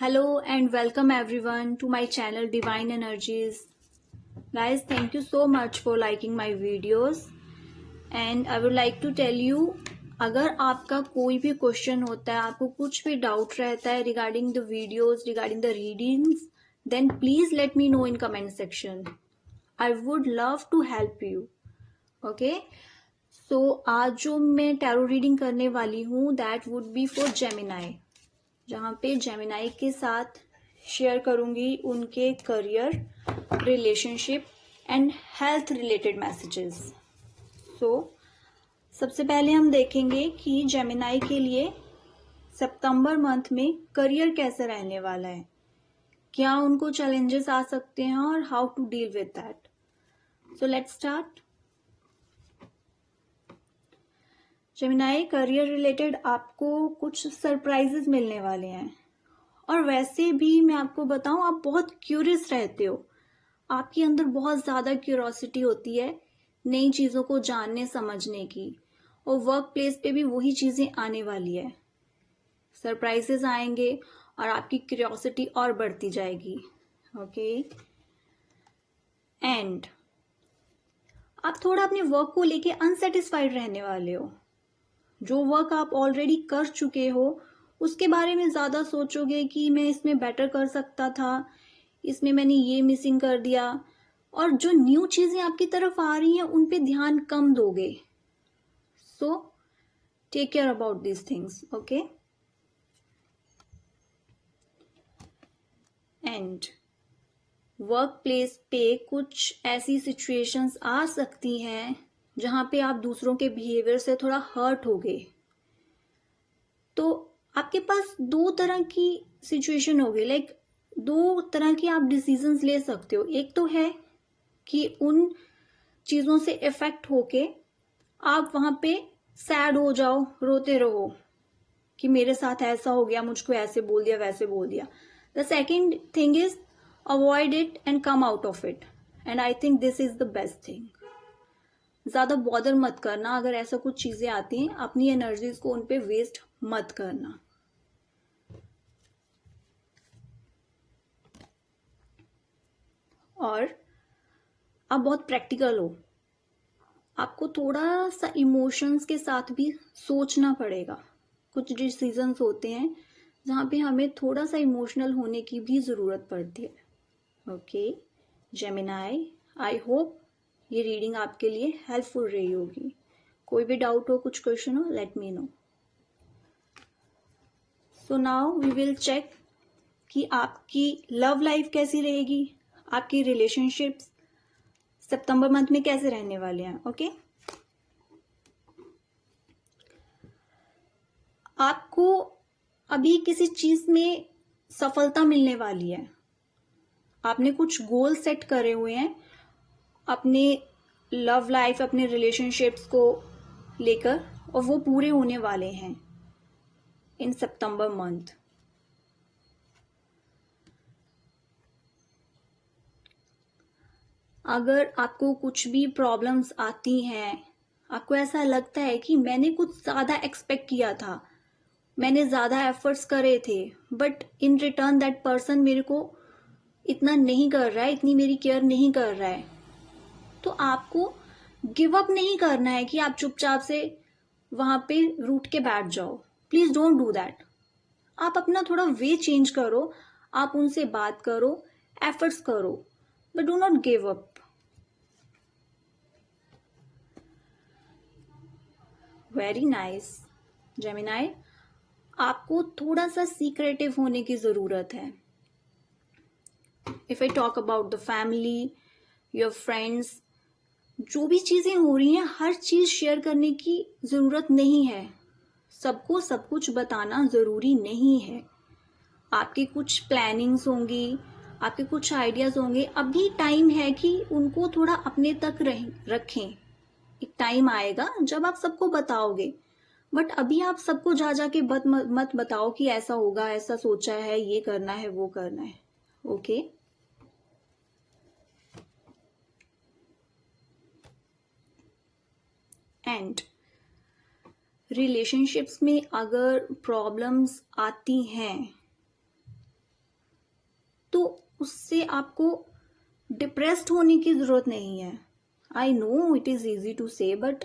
Hello and welcome everyone to my channel Divine Energies. Guys, thank you so much for liking my videos and I would like to tell you अगर आपका कोई भी question होता है, आपको कुछ भी डाउट रहता है regarding the videos, regarding the readings, then please let me know in comment section. I would love to help you. Okay, so आज जो मैं टैरो रीडिंग करने वाली हूँ that would be for Gemini, जहाँ पे जेमिनाई के साथ शेयर करूंगी उनके career, relationship and health related messages. So सबसे पहले हम देखेंगे कि जेमिनाई के लिए सितंबर मंथ में करियर कैसे रहने वाला है, क्या उनको चैलेंजेस आ सकते हैं और how to deal with that. So let's start. Gemini, career related आपको कुछ सरप्राइजेस मिलने वाले हैं. और वैसे भी मैं आपको बताऊं, आप बहुत क्यूरियस रहते हो, आपके अंदर बहुत ज़्यादा क्यूरोसिटी होती है नई चीज़ों को जानने समझने की, और वर्क प्लेस पे भी वही चीज़ें आने वाली है. सरप्राइजेस आएंगे और आपकी क्यूरियोसिटी और बढ़ती जाएगी. ओके, एंड आप थोड़ा अपने वर्क को लेके अनसेटिस्फाइड रहने वाले हो. जो वर्क आप ऑलरेडी कर चुके हो उसके बारे में ज़्यादा सोचोगे कि मैं इसमें बेटर कर सकता था, इसमें मैंने ये मिसिंग कर दिया, और जो न्यू चीज़ें आपकी तरफ आ रही हैं उन पे ध्यान कम दोगे. So take care about these things. Okay, and workplace पे कुछ ऐसी सिचुएशंस आ सकती हैं जहाँ पे आप दूसरों के बिहेवियर से थोड़ा हर्ट होगे. तो आपके पास दो तरह की सिचुएशन होगी, लाइक दो तरह की आप डिसीजंस ले सकते हो. एक तो है कि उन चीज़ों से इफेक्ट होके आप वहाँ पे सैड हो जाओ, रोते रहो कि मेरे साथ ऐसा हो गया, मुझको ऐसे बोल दिया, वैसे बोल दिया. The second thing is avoid it and come out of it, and I think this is the best thing. ज़्यादा बॉदर मत करना. अगर ऐसा कुछ चीज़ें आती हैं, अपनी एनर्जीज को उन पे वेस्ट मत करना. और आप बहुत प्रैक्टिकल हो, आपको थोड़ा सा इमोशंस के साथ भी सोचना पड़ेगा. कुछ डिसीजंस होते हैं जहाँ पे हमें थोड़ा सा इमोशनल होने की भी ज़रूरत पड़ती है. ओके जेमिनाई, आई होप ये रीडिंग आपके लिए हेल्पफुल रही होगी. कोई भी डाउट हो, कुछ क्वेश्चन हो, let me know. So now we will check कि आपकी लव लाइफ कैसी रहेगी, आपकी रिलेशनशिप्स सितंबर मंथ में कैसे रहने वाले हैं. ओके, आपको अभी किसी चीज में सफलता मिलने वाली है. आपने कुछ गोल सेट करे हुए हैं अपने लव लाइफ, अपने रिलेशनशिप्स को लेकर, और वो पूरे होने वाले हैं इन सितंबर मंथ. अगर आपको कुछ भी प्रॉब्लम्स आती हैं, आपको ऐसा लगता है कि मैंने कुछ ज़्यादा एक्सपेक्ट किया था, मैंने ज़्यादा एफर्ट्स करे थे, but in return that person मेरे को इतना नहीं कर रहा है, इतनी मेरी केयर नहीं कर रहा है, तो आपको गिव अप नहीं करना है कि आप चुपचाप से वहां पे रूठ के बैठ जाओ. Please don't do that. आप अपना थोड़ा वे चेंज करो, आप उनसे बात करो, एफर्ट्स करो, but do not give up. Very nice Gemini, आपको थोड़ा सा सीक्रेटिव होने की जरूरत है. If I talk about the family, your friends, जो भी चीजें हो रही हैं हर चीज शेयर करने की जरूरत नहीं है. सबको सब कुछ बताना जरूरी नहीं है. आपकी कुछ प्लानिंग्स होंगी, आपके कुछ आइडियाज होंगे, अभी टाइम है कि उनको थोड़ा अपने तक रखें. एक टाइम आएगा जब आप सबको बताओगे, बट अभी आप सबको जा जाके मत बताओ कि ऐसा होगा, ऐसा सोचा है, ये करना है, वो करना है. ओके, एंड रिलेशनशिप्स में अगर प्रॉब्लम्स आती हैं तो उससे आपको डिप्रेस्ड होने की ज़रूरत नहीं है. I know it is easy to say, but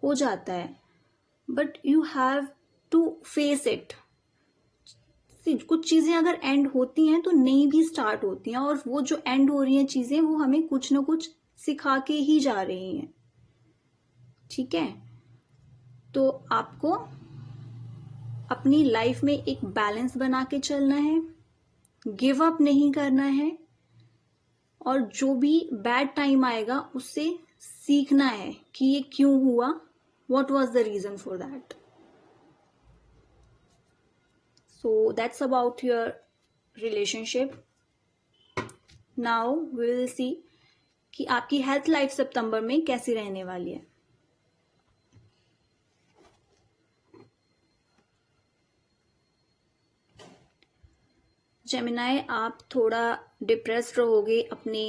हो जाता है. But you have to face it. कुछ चीज़ें अगर एंड होती हैं तो नई भी स्टार्ट होती हैं, और वो जो एंड हो रही हैं चीज़ें वो हमें कुछ ना कुछ सिखा के ही जा रही हैं. ठीक है, तो आपको अपनी लाइफ में एक बैलेंस बना के चलना है, गिव अप नहीं करना है, और जो भी बैड टाइम आएगा उससे सीखना है कि ये क्यों हुआ, what was the reason for that. So that's about your relationship. Now we will see कि आपकी हेल्थ लाइफ सितंबर में कैसी रहने वाली है. जेमिनाई, आप थोड़ा डिप्रेस्ड रहोगे अपने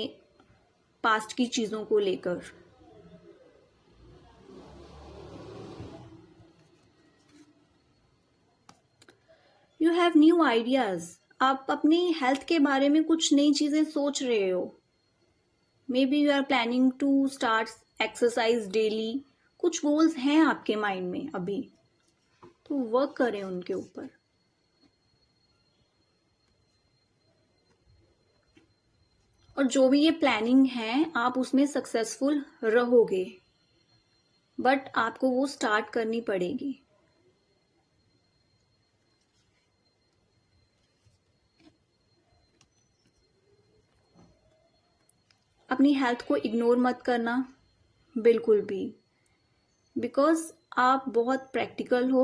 पास्ट की चीज़ों को लेकर. You have new ideas. आप अपनी हेल्थ के बारे में कुछ नई चीज़ें सोच रहे हो. Maybe you are planning to start exercise daily. कुछ गोल्स हैं आपके माइंड में अभी, तो वर्क करें उनके ऊपर. और जो भी ये प्लानिंग है आप उसमें सक्सेसफुल रहोगे, बट आपको वो स्टार्ट करनी पड़ेगी. अपनी हेल्थ को इग्नोर मत करना बिल्कुल भी, बिकॉज आप बहुत प्रैक्टिकल हो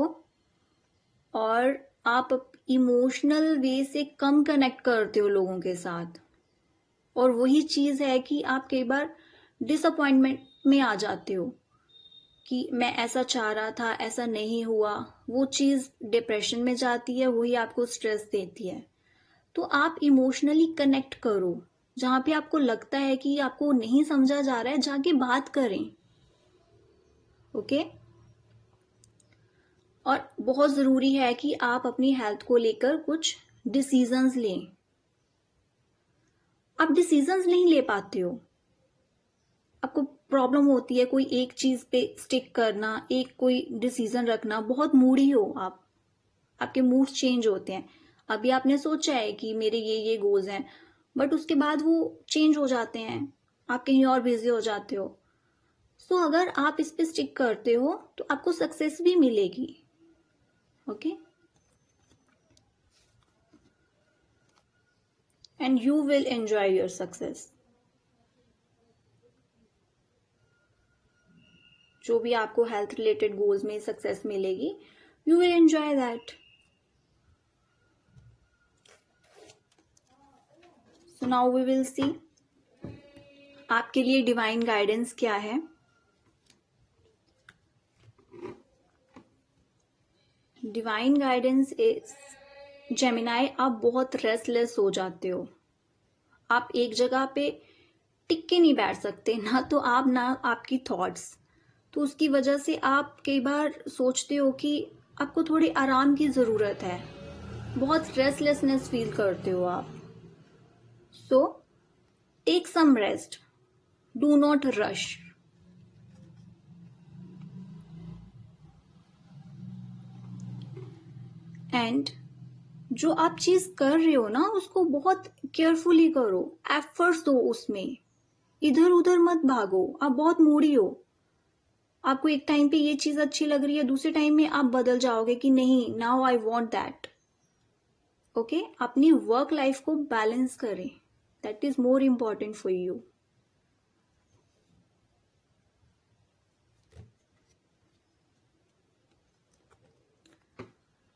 और आप इमोशनल वे से कम कनेक्ट करते हो लोगों के साथ. और वही चीज़ है कि आप कई बार डिसअपॉइंटमेंट में आ जाते हो कि मैं ऐसा चाह रहा था, ऐसा नहीं हुआ. वो चीज़ डिप्रेशन में जाती है, वही आपको स्ट्रेस देती है. तो आप इमोशनली कनेक्ट करो. जहाँ पे आपको लगता है कि आपको नहीं समझा जा रहा है, जाके बात करें. ओके. और बहुत ज़रूरी है कि आप अपनी हेल्थ को लेकर कुछ डिसीजंस लें. आप डिसीजंस नहीं ले पाते हो, आपको प्रॉब्लम होती है कोई एक चीज़ पे स्टिक करना, एक कोई डिसीजन रखना. बहुत मूडी हो आप, आपके मूड चेंज होते हैं. अभी आपने सोचा है कि मेरे ये गोल्स हैं, बट उसके बाद वो चेंज हो जाते हैं, आप कहीं और बिजी हो जाते हो. सो अगर आप इस पे स्टिक करते हो तो आपको सक्सेस भी मिलेगी. Okay. And you will enjoy your success. जो भी आपको हेल्थ रिलेटेड गोल्स में सक्सेस मिलेगी, you will enjoy that. So now we will see आपके लिए डिवाइन गाइडेंस क्या है. डिवाइन गाइडेंस इज, जेमिनाई, आप बहुत रेस्टलेस हो जाते हो. आप एक जगह पे टिक के नहीं बैठ सकते, ना तो आप ना आपकी थॉट्स. तो उसकी वजह से आप कई बार सोचते हो कि आपको थोड़ी आराम की ज़रूरत है. बहुत रेस्टलेसनेस फील करते हो आप. So take some rest, do not rush. And जो आप चीज़ कर रहे हो ना उसको बहुत केयरफुली करो. एफर्ट्स दो उसमें, इधर उधर मत भागो. आप बहुत मूडी हो, आपको एक टाइम पे ये चीज़ अच्छी लग रही है, दूसरे टाइम में आप बदल जाओगे कि नहीं, now I want that. Okay. अपनी वर्क लाइफ को बैलेंस करें, that is more important for you.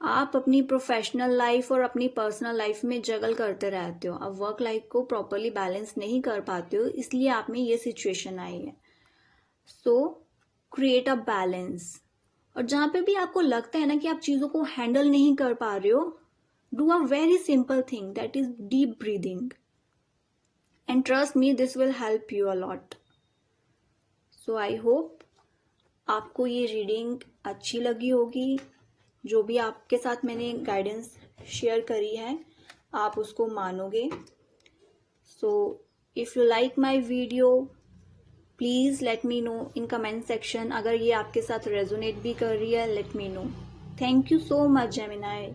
आप अपनी प्रोफेशनल लाइफ और अपनी पर्सनल लाइफ में जगल करते रहते हो. आप वर्क लाइफ को प्रॉपरली बैलेंस नहीं कर पाते हो, इसलिए आप में ये सिचुएशन आई है. सो क्रिएट अ बैलेंस. और जहाँ पे भी आपको लगता है ना कि आप चीज़ों को हैंडल नहीं कर पा रहे हो, do a very simple thing, that is deep breathing. And trust me, this will help you a lot. So I hope आपको ये रीडिंग अच्छी लगी होगी. जो भी आपके साथ मैंने गाइडेंस शेयर करी है आप उसको मानोगे. So if you like my video, please let me know in comment section. अगर ये आपके साथ रेजोनेट भी कर रही है, late me no. Thank you so much Gemini.